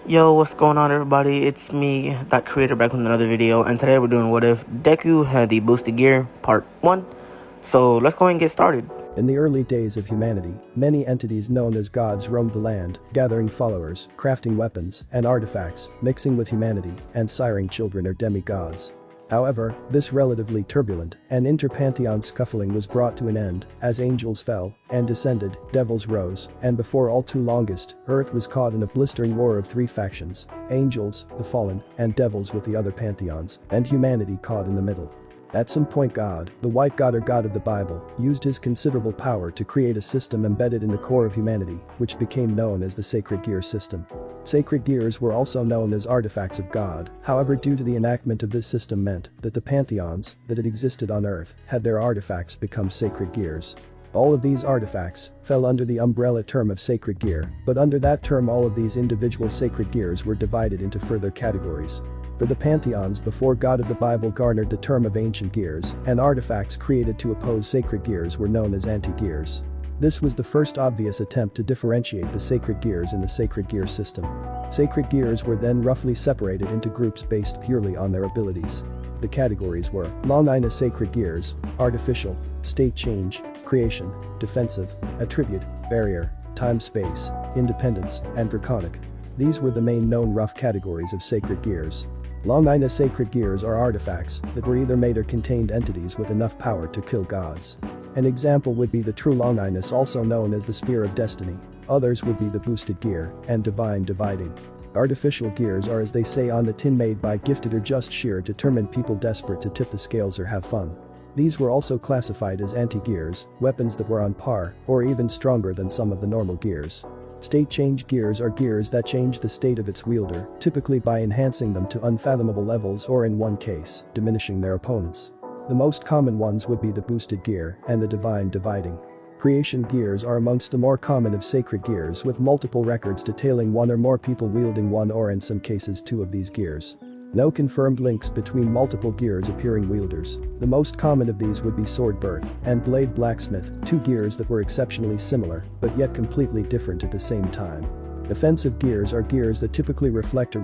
Yo, what's going on everybody? It's me, that creator, back with another video, and today we're doing What If Deku had the boosted gear, part 1. So let's go ahead and get started. In the early days of humanity, many entities known as gods roamed the land, gathering followers, crafting weapons and artifacts, mixing with humanity, and siring children or demigods. However, this relatively turbulent and inter-pantheon scuffling was brought to an end as angels fell and descended, devils rose, and before all too longest, Earth was caught in a blistering war of three factions: angels, the fallen, and devils with the other pantheons, and humanity caught in the middle. At some point God, the white god or god of the Bible, used his considerable power to create a system embedded in the core of humanity, which became known as the Sacred Gear system. Sacred gears were also known as artifacts of God, however, due to the enactment of this system meant that the pantheons that had existed on Earth had their artifacts become sacred gears. All of these artifacts fell under the umbrella term of sacred gear, but under that term all of these individual sacred gears were divided into further categories. For the pantheons before God of the Bible garnered the term of ancient gears, and artifacts created to oppose sacred gears were known as anti-gears. This was the first obvious attempt to differentiate the sacred gears in the sacred gear system. Sacred gears were then roughly separated into groups based purely on their abilities. The categories were enugh sacred gears, artificial, state change, creation, defensive, attribute, barrier, time-space, independence, and draconic. These were the main known rough categories of sacred gears. Enugh sacred gears are artifacts that were either made or contained entities with enough power to kill gods. An example would be the true enughness, also known as the Spear of Destiny. Others would be the boosted gear and divine dividing. Artificial gears are, as they say on the tin, made by gifted or just sheer determined people desperate to tip the scales or have fun. These were also classified as anti-gears, weapons that were on par or even stronger than some of the normal gears. State change gears are gears that change the state of its wielder, typically by enhancing them to unfathomable levels or, in one case, diminishing their opponents. The most common ones would be the boosted gear and the divine dividing. Creation gears are amongst the more common of sacred gears, with multiple records detailing one or more people wielding one or, in some cases, two of these gears. No confirmed links between multiple gears appearing wielders. The most common of these would be sword birth and blade blacksmith, two gears that were exceptionally similar but yet completely different at the same time. Offensive gears are gears that typically reflect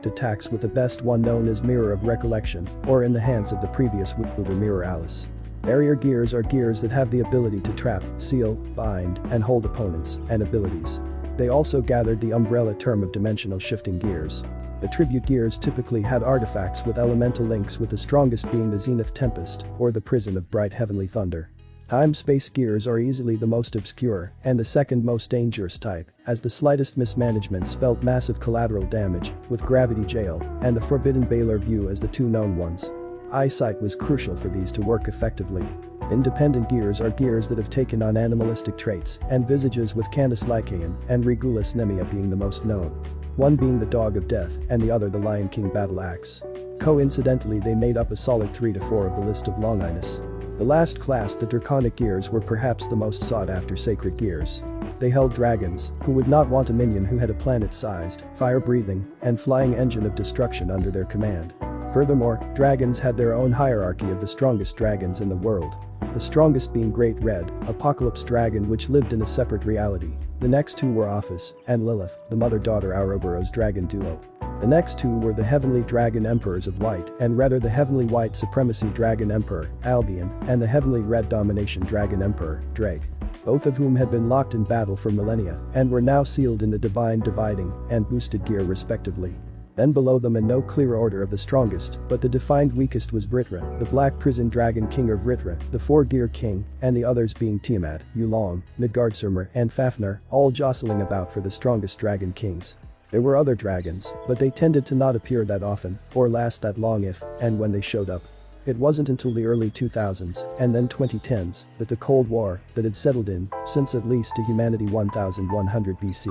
attacks, with the best one known as Mirror of Recollection, or in the hands of the previous wielder Mirror Alice. Barrier gears are gears that have the ability to trap, seal, bind, and hold opponents and abilities. They also gathered the umbrella term of dimensional shifting gears. Attribute gears typically had artifacts with elemental links, with the strongest being the Zenith Tempest or the Prison of Bright Heavenly Thunder. Time-space gears are easily the most obscure and the second most dangerous type, as the slightest mismanagement spelled massive collateral damage, with Gravity Jail and the Forbidden Baylor View as the two known ones. Eyesight was crucial for these to work effectively. Independent gears are gears that have taken on animalistic traits and visages, with Canis Lycaon and Regulus Nemia being the most known. One being the Dog of Death and the other the Lion King Battle Axe. Coincidentally, they made up a solid 3 to 4 of the list of enughness. The last class, the draconic gears, were perhaps the most sought after sacred gears. They held dragons, who would not want a minion who had a planet-sized, fire-breathing, and flying engine of destruction under their command. Furthermore, dragons had their own hierarchy of the strongest dragons in the world. The strongest being Great Red, Apocalypse Dragon, which lived in a separate reality. The next two were Ophis and Lilith, the mother-daughter Ouroboros dragon duo. The next two were the Heavenly Dragon Emperors of White and Red, or the Heavenly White Supremacy Dragon Emperor, Albion, and the Heavenly Red Domination Dragon Emperor, Drake. Both of whom had been locked in battle for millennia and were now sealed in the Divine Dividing and Boosted Gear respectively. Then below them, in no clear order of the strongest, but the defined weakest, was Vritra, the Black Prison Dragon King, or Vritra, the Four-Gear King, and the others being Tiamat, Yulong, Midgardsormr, and Fafnir, all jostling about for the strongest dragon kings. There were other dragons, but they tended to not appear that often, or last that long if and when they showed up. It wasn't until the early 2000s, and then 2010s, that the Cold War that had settled in, since at least to humanity 1100 BC.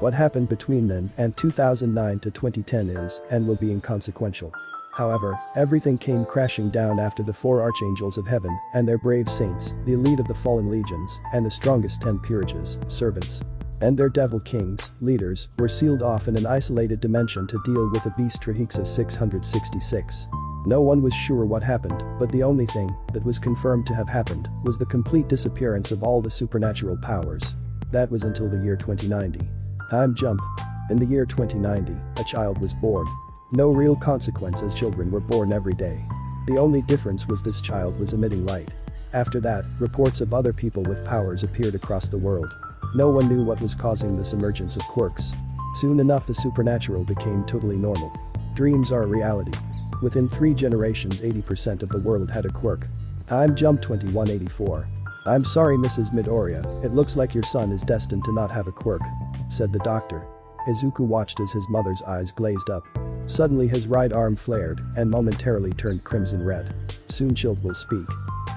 What happened between then and 2009 to 2010 is, and will be, inconsequential. However, everything came crashing down after the 4 archangels of heaven and their brave saints, the elite of the fallen legions, and the strongest 10 peerages, servants, and their devil kings, leaders, were sealed off in an isolated dimension to deal with the beast Trahexa 666. No one was sure what happened, but the only thing that was confirmed to have happened was the complete disappearance of all the supernatural powers. That was until the year 2090. Time jump. In the year 2090, a child was born. No real consequence as children were born every day. The only difference was this child was emitting light. After that, reports of other people with powers appeared across the world. No one knew what was causing this emergence of quirks. Soon enough the supernatural became totally normal. Dreams are a reality. Within 3 generations 80% of the world had a quirk. Time jump 2184. I'm sorry Mrs. Midoriya, it looks like your son is destined to not have a quirk, said the doctor. Izuku watched as his mother's eyes glazed up. Suddenly his right arm flared and momentarily turned crimson red. Soon Child will speak.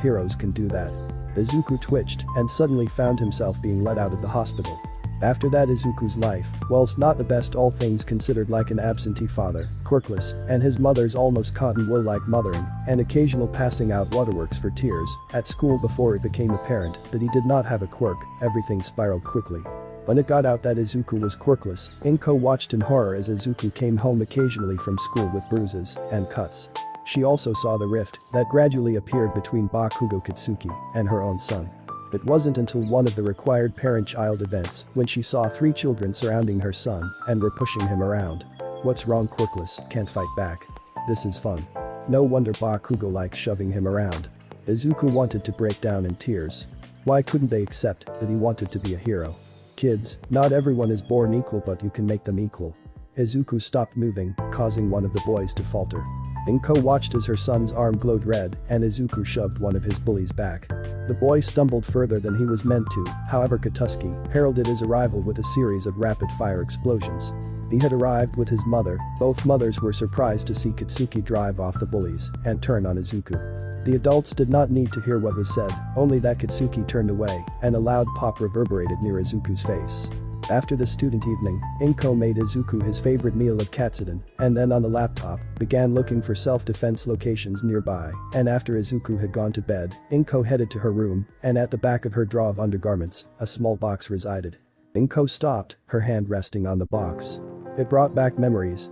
Heroes can do that. Izuku twitched and suddenly found himself being led out of the hospital. After that Izuku's life, whilst not the best all things considered like an absentee father, quirkless, and his mother's almost cotton wool-like mothering, and occasional passing out waterworks for tears, at school before it became apparent that he did not have a quirk, everything spiraled quickly. When it got out that Izuku was quirkless, Inko watched in horror as Izuku came home occasionally from school with bruises and cuts. She also saw the rift that gradually appeared between Bakugo Katsuki and her own son. It wasn't until one of the required parent-child events when she saw 3 children surrounding her son and were pushing him around. What's wrong quirkless, can't fight back. This is fun. No wonder Bakugo likes shoving him around. Izuku wanted to break down in tears. Why couldn't they accept that he wanted to be a hero? Kids, not everyone is born equal but you can make them equal. Izuku stopped moving, causing one of the boys to falter. Inko watched as her son's arm glowed red and Izuku shoved one of his bullies back. The boy stumbled further than he was meant to, however Katsuki heralded his arrival with a series of rapid-fire explosions. He had arrived with his mother, both mothers were surprised to see Katsuki drive off the bullies and turn on Izuku. The adults did not need to hear what was said, only that Katsuki turned away and a loud pop reverberated near Izuku's face. After the student evening, Inko made Izuku his favorite meal of katsudon and then on the laptop, began looking for self-defense locations nearby, and after Izuku had gone to bed, Inko headed to her room, and at the back of her drawer of undergarments, a small box resided. Inko stopped, her hand resting on the box. It brought back memories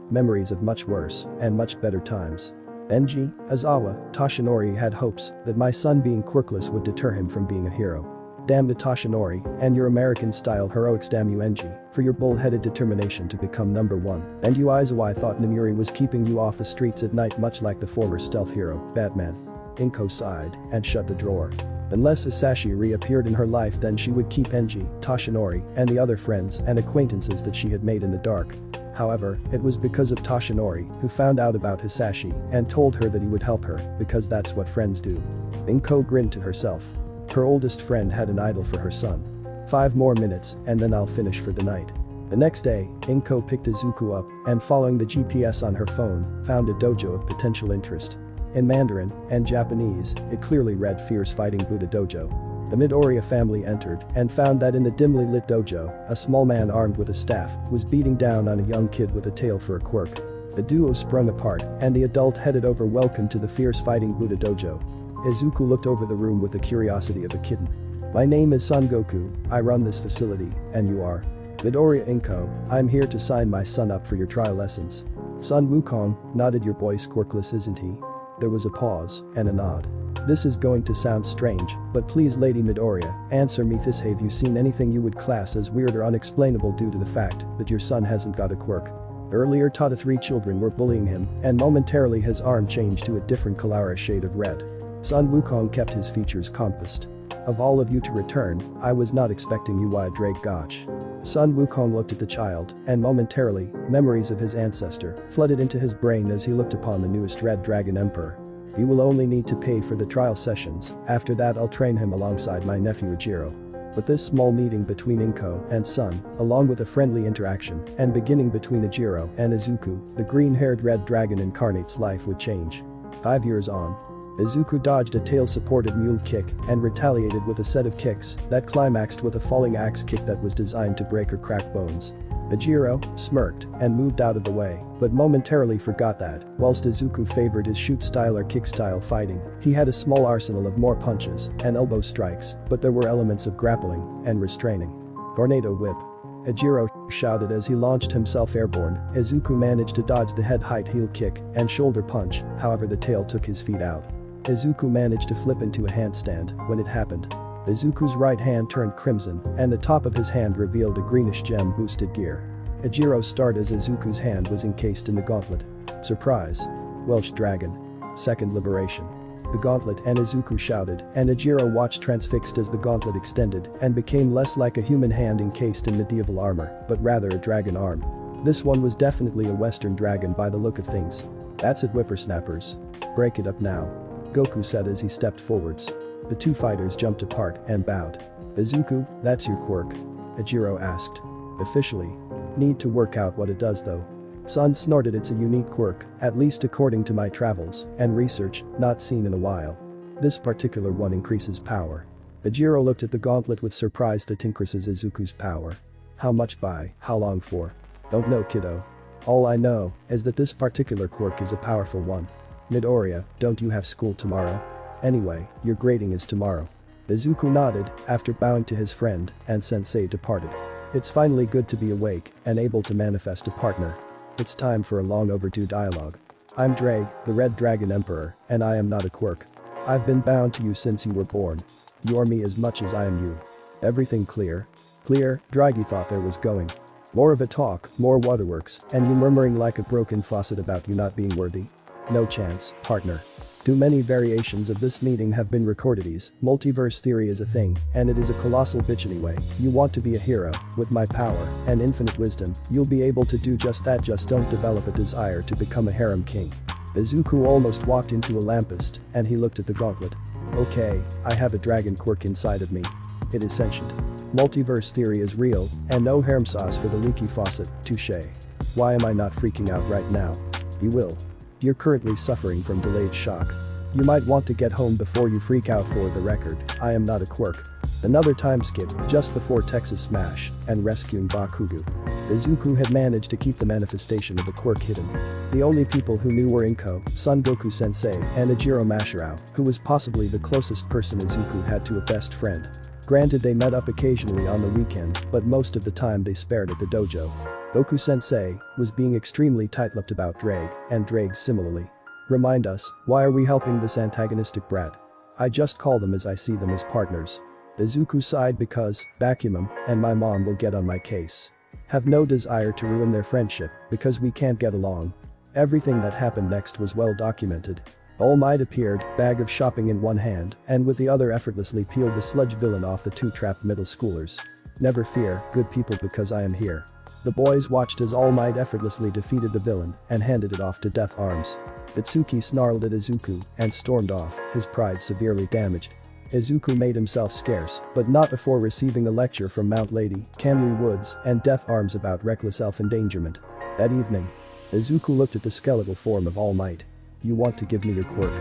of much worse and much better times. Enji, Azawa, Toshinori had hopes that my son being quirkless would deter him from being a hero. Damn the Toshinori and your American-style heroics, damn you Enji, for your bull-headed determination to become #1. And you Aizawa, I thought Namiri was keeping you off the streets at night much like the former stealth hero, Batman. Inko sighed and shut the drawer. Unless Hisashi reappeared in her life then she would keep Enji, Toshinori, and the other friends and acquaintances that she had made in the dark. However, it was because of Toshinori who found out about Hisashi and told her that he would help her because that's what friends do. Inko grinned to herself. Her oldest friend had an idol for her son. 5 more minutes and then I'll finish for the night. The next day, Inko picked Izuku up and following the GPS on her phone, found a dojo of potential interest. In Mandarin and Japanese, it clearly read Fierce Fighting Buddha Dojo. The Midoriya family entered and found that in the dimly lit dojo, a small man armed with a staff was beating down on a young kid with a tail for a quirk. The duo sprung apart and the adult headed over. Welcome to the Fierce Fighting Buddha Dojo. Izuku looked over the room with the curiosity of a kitten. My name is Son Goku, I run this facility, and you are? Midoriya. Inko, I'm here to sign my son up for your trial lessons. Sun Wukong, nodded. Your boy's quirkless isn't he? There was a pause and a nod. This is going to sound strange, but please Lady Midoriya, answer me this: have you seen anything you would class as weird or unexplainable due to the fact that your son hasn't got a quirk? Earlier Tata 3 children were bullying him and momentarily his arm changed to a different color shade of red. Sun Wukong kept his features compassed. Of all of you to return, I was not expecting you. Why Drake Gotch. Sun Wukong looked at the child and momentarily, memories of his ancestor flooded into his brain as he looked upon the newest Red Dragon Emperor. You will only need to pay for the trial sessions, after that I'll train him alongside my nephew Ujiro. With this small meeting between Inko and Sun, along with a friendly interaction and beginning between Ujiro and Izuku, the green-haired Red Dragon incarnate's life would change. 5 years on, Izuku dodged a tail-supported mule kick and retaliated with a set of kicks that climaxed with a falling axe kick that was designed to break or crack bones. Ujiro smirked and moved out of the way, but momentarily forgot that, whilst Izuku favored his shoot style or kick style fighting, he had a small arsenal of more punches and elbow strikes, but there were elements of grappling and restraining. Tornado whip. Ujiro shouted as he launched himself airborne. Izuku managed to dodge the head-height heel kick and shoulder punch, however the tail took his feet out. Izuku managed to flip into a handstand when it happened. Izuku's right hand turned crimson and the top of his hand revealed a greenish gem-boosted gear. Ejiro started as Izuku's hand was encased in the gauntlet. Surprise. Welsh dragon. Second liberation. The gauntlet and Izuku shouted, and Ejiro watched transfixed as the gauntlet extended and became less like a human hand encased in medieval armor, but rather a dragon arm. This one was definitely a Western dragon by the look of things. That's it, whippersnappers. Break it up now. Goku said as he stepped forwards. The two fighters jumped apart and bowed. Izuku, that's your quirk? Ejiro asked. Officially. Need to work out what it does though. Son snorted, it's a unique quirk, at least according to my travels and research, not seen in a while. This particular one increases power. Ejiro looked at the gauntlet with surprise that increases Izuku's power. How much by, how long for? Don't know, kiddo. All I know is that this particular quirk is a powerful one. Midoriya, don't you have school tomorrow? Anyway, your grading is tomorrow. Izuku nodded after bowing to his friend and sensei departed. It's finally good to be awake and able to manifest a partner. It's time for a long overdue dialogue. I'm Drake, the Red Dragon Emperor, and I am not a quirk. I've been bound to you since you were born. You are me as much as I am you. Everything clear? Clear, Draghi thought there was going. More of a talk, more waterworks, and you murmuring like a broken faucet about you not being worthy? No chance, partner. Too many variations of this meeting have been recorded. Multiverse theory is a thing, and it is a colossal bitch anyway. You want to be a hero, with my power and infinite wisdom, you'll be able to do just that, just don't develop a desire to become a harem king. Izuku almost walked into a lamppost, and he looked at the gauntlet. Okay, I have a dragon quirk inside of me. It is sentient. Multiverse theory is real, and no harem sauce for the leaky faucet, touché. Why am I not freaking out right now? You will. You're currently suffering from delayed shock. You might want to get home before you freak out. For the record, I am not a quirk. Another time skip just before Texas Smash and rescuing Bakugo. Izuku had managed to keep the manifestation of a quirk hidden. The only people who knew were Inko, Son Goku Sensei, and Ejiro Mashirao, who was possibly the closest person Izuku had to a best friend. Granted, they met up occasionally on the weekend, but most of the time they spared at the dojo. Goku Sensei was being extremely tight-lipped about Drake, and Drake similarly. Remind us, why are we helping this antagonistic brat? I just call them as I see them, as partners. Izuku sighed because, Bakumum, and my mom will get on my case. Have no desire to ruin their friendship, because we can't get along. Everything that happened next was well documented. All Might appeared, bag of shopping in one hand, and with the other effortlessly peeled the sludge villain off the two trapped middle schoolers. Never fear, good people, because I am here. The boys watched as All Might effortlessly defeated the villain and handed it off to Death Arms. Itsuki snarled at Izuku and stormed off, his pride severely damaged. Izuku made himself scarce, but not before receiving a lecture from Mount Lady, Kamui Woods, and Death Arms about reckless self-endangerment. That evening, Izuku looked at the skeletal form of All Might. You want to give me your quirk?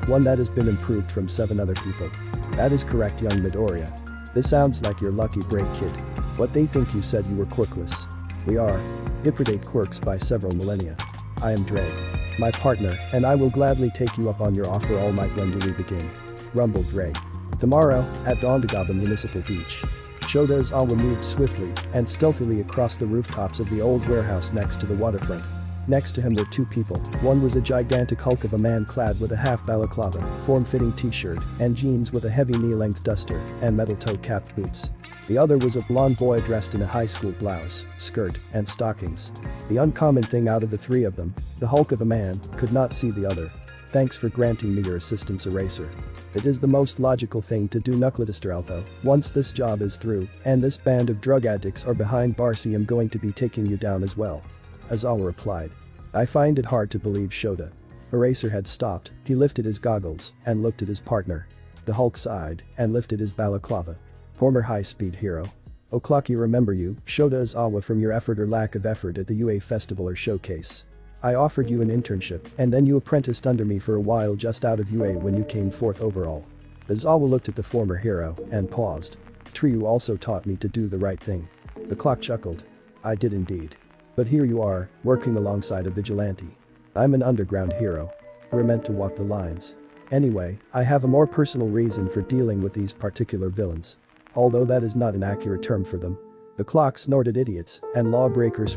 One that has been improved from 7 other people. That is correct, young Midoriya. This sounds like your lucky break, kid. What they think you said you were quirkless. We are. It predate quirks by several millennia. I am Drake. My partner, and I will gladly take you up on your offer, All Might. When do we begin? Rumbled Drake. Tomorrow, at Dondagaba Municipal Beach. Shoda's Awa moved swiftly and stealthily across the rooftops of the old warehouse next to the waterfront. Next to him were 2 people. One was a gigantic hulk of a man clad with a half balaclava, form-fitting t-shirt, and jeans with a heavy knee-length duster and metal toe-capped boots. The other was a blond boy dressed in a high school blouse, skirt, and stockings. The uncommon thing out of the 3 of them, the hulk of a man, could not see the other. Thanks for granting me your assistance, Eraser. It is the most logical thing to do, Knuckleduster Alpha. Once this job is through, and this band of drug addicts are behind bars, I am going to be taking you down as well. Azawa replied. I find it hard to believe, Shoda. Eraser had stopped, he lifted his goggles and looked at his partner. The Hulk sighed and lifted his balaclava. Former high-speed hero. O'Clocky, remember you, Shoda Azawa, from your effort or lack of effort at the UA festival or showcase. I offered you an internship, and then you apprenticed under me for a while just out of UA when you came 4th overall. Azawa looked at the former hero and paused. Triyu also taught me to do the right thing. The clock chuckled. I did indeed. But here you are, working alongside a vigilante. I'm an underground hero. We're meant to walk the lines. Anyway, I have a more personal reason for dealing with these particular villains. Although that is not an accurate term for them. The clock snorted. Idiots and lawbreakers.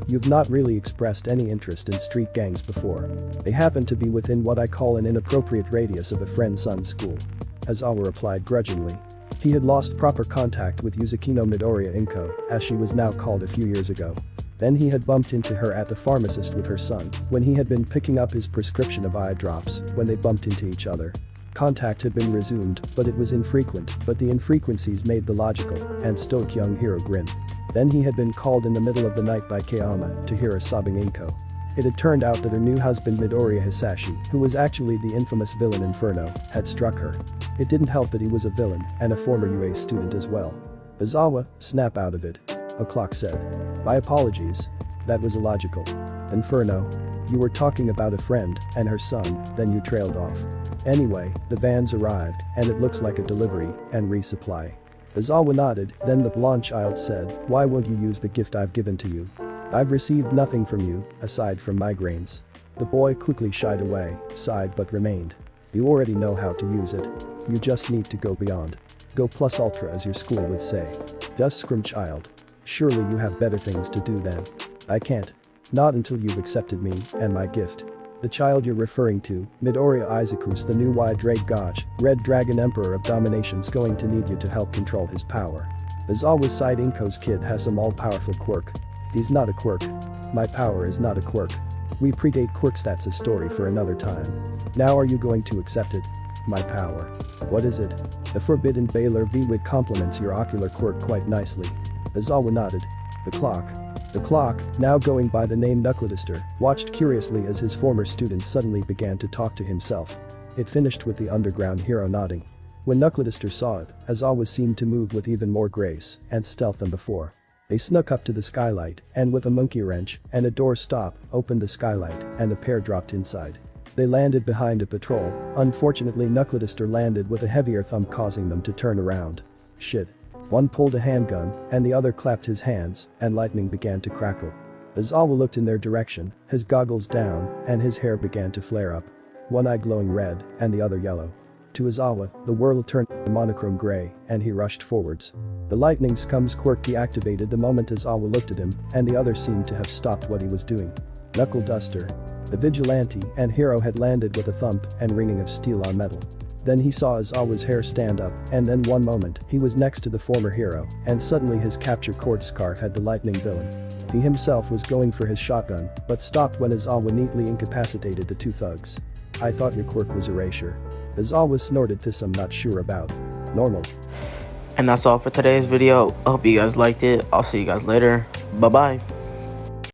You've not really expressed any interest in street gangs before. They happen to be within what I call an inappropriate radius of a friend's son's school. Azawa replied grudgingly. He had lost proper contact with Yuzakino Midoriya Inko, as she was now called, a few years ago. Then he had bumped into her at the pharmacist with her son when he had been picking up his prescription of eye drops when they bumped into each other. Contact had been resumed, but it was infrequent, but the infrequencies made the logical and stoic young hero grin. Then he had been called in the middle of the night by Kayama to hear a sobbing Inko. It had turned out that her new husband Midoriya Hisashi, who was actually the infamous villain Inferno, had struck her. It didn't help that he was a villain and a former UA student as well. Izawa, snap out of it. A clock said. My apologies. That was illogical. Inferno. You were talking about a friend and her son, then you trailed off. Anyway, the vans arrived, and it looks like a delivery and resupply. Izawa nodded, then the blonde child said, why won't you use the gift I've given to you? I've received nothing from you, aside from migraines. The boy quickly shied away, sighed but remained. You already know how to use it. You just need to go beyond. Go plus ultra as your school would say. Just scrum child. Surely you have better things to do then. I can't. Not until you've accepted me and my gift. The child you're referring to, Midoriya Izakus, the new wide-drake Gotch, Red Dragon Emperor of Domination's going to need you to help control his power. As always, side Inko's kid has some all-powerful quirk. He's not a quirk. My power is not a quirk. We predate quirks, that's a story for another time. Now are you going to accept it? My power. What is it? The Forbidden Baylor V-Wig complements your ocular quirk quite nicely. Izawa nodded. The clock. The clock, now going by the name Knuckledister, watched curiously as his former student suddenly began to talk to himself. It finished with the underground hero nodding. When Knuckledister saw it, Izawa seemed to move with even more grace and stealth than before. They snuck up to the skylight, and with a monkey wrench and a door stop, opened the skylight, and the pair dropped inside. They landed behind a patrol. Unfortunately, Knuckledister landed with a heavier thump, causing them to turn around. Shit. One pulled a handgun, and the other clapped his hands, and lightning began to crackle. Izawa looked in their direction, his goggles down, and his hair began to flare up. One eye glowing red, and the other yellow. To Izawa, the world turned monochrome gray, and he rushed forwards. The lightning scum's quirk deactivated the moment Izawa looked at him, and the other seemed to have stopped what he was doing. Knuckle Duster. The vigilante and hero had landed with a thump and ringing of steel on metal. Then he saw Izawa's hair stand up, and then one moment he was next to the former hero, and suddenly his capture cord scarf had the lightning villain. He himself was going for his shotgun, but stopped when Izawa neatly incapacitated the two thugs. I thought your quirk was erasure. Izawa snorted this I'm not sure about. Normal. And that's all for today's video. I hope you guys liked it. I'll see you guys later. Bye bye.